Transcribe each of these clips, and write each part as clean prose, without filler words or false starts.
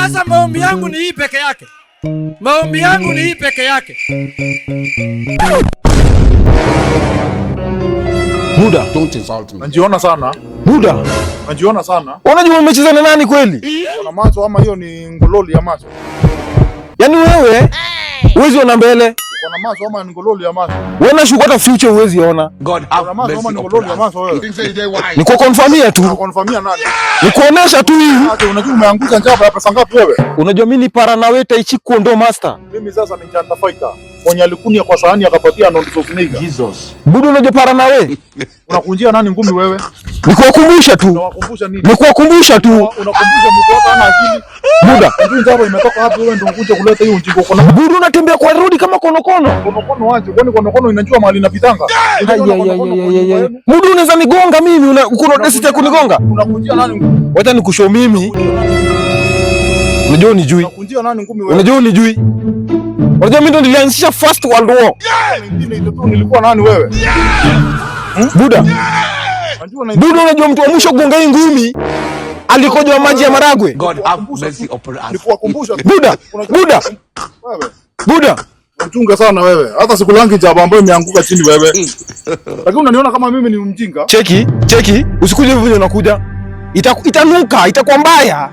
Sasa maombi yangu ni hii peke yake. Maombi yangu ni hii peke yake. Buda, don't insult me. Najiona sana. Buda, najiona sana. Unajua umecheza na nani kweli? Una macho ama hiyo ni ngololi ya macho? Yaani wewe huwezi ona mbele. Una macho ama ni ngololi ya macho? Wewe unashuka hata future huwezi ona. God have mercy. Una macho ama ni ngololi ya macho wewe? Ni kwa confirmia tu. Confirmia nani? Ni kuonesha tu hivi. Unajua umeangusha njaba ya pesa ngapi wewe? Unajua mimi ni paranaweta ichiko ndo master. Mimi sasa ni janta fighter. Mwenye alikunia kwa sahani akapatia ndo sofniga. Jesus. Budu unajua paranawe? Unakunjia nani ngumi wewe? Ni kuwakumbusha tu. Unawakumbusha nini? Ni kuwakumbusha tu. Unakumbusha mtu wako ana akili. Buda, ndio njaba imetoka hapo wewe ndio unkuja kuleta hiyo ujinga uko na. Budu unatembea kwa rudi kama konokono. Konokono waje, kwani konokono inajua mahali inapitanga? Budu unaweza nigonga mimi, uko na desi ya kunigonga? Unakunjia nani ngumi? Wacha nikushow mimi. Unajua unijui? Unakunjia nani ngumi wewe? Unajua unijui? Unajua mimi ndo nilianzisha First World War. Nilikuwa nani wewe? Buda. Buda unajua mtu wa mwisho kugonga hii ngumi alikojoa maji ya maragwe. God have mercy upon us. Nikuwakumbusha. Buda. Buda. Wewe. Buda. Mchunga sana wewe. Hata sikulangi jaba ambayo imeanguka chini wewe. Lakini unaniona kama mimi ni mjinga? Cheki. Usikuje hivyo unakuja. Itanuka, itakuwa mbaya.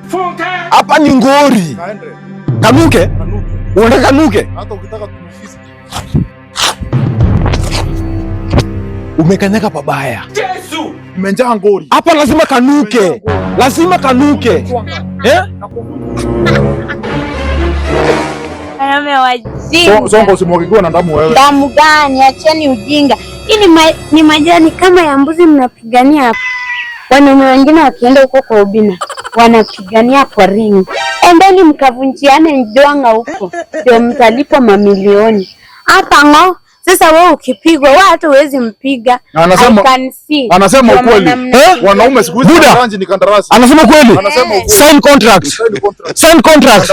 Hapa ni ngori. Kanuke? Unataka kanuke? Hata ukitaka tunufisi. Umekanyaka pabaya. Yesu! Imenjaa ngori. Hapa lazima kanuke. Lazima kanuke. Eh? Wanaume wajinga. Songo usimwagikiwa na damu wewe. Damu gani? Acheni ujinga. Hii ni majani kama ya mbuzi mnapigania hapa. Wanaume wengine wakienda huko kwa ubina wanapigania kwa ringi. Endeni mkavunjiane njwanga huko. Ndio mtalipa mamilioni. Hapa ngo. Sasa wewe ukipigwa wewe hata huwezi mpiga. Anasema ukweli. Wanaume siku hizi kanji ni kandarasi. Anasema ukweli. Sign contract. Sign contract.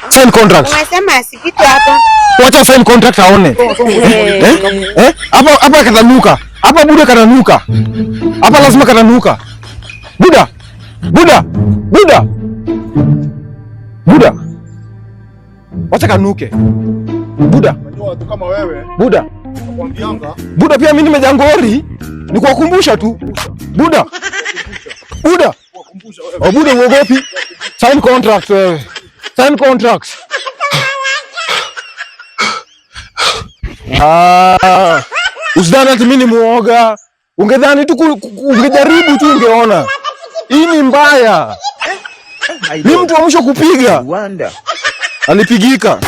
Sign contract. Unasema asipite hapa. Wacha sign contract aone. Hapa katanuka. Hapa Buda katanuka. Hapa lazima katanuka. Buda. Wacha kanuke. Buda. Kama wewe. Buda. Buda pia mimi nimejangori. Ni kuwakumbusha tu. Buda. Oh, Buda uogopi? Sign contract wewe. Sign contract. Usidhani ati mimi ni muoga. Ungedhani tu ungejaribu tu ungeona. Hii ni mbaya. Ni mtu wa mwisho kupiga. Alipigika.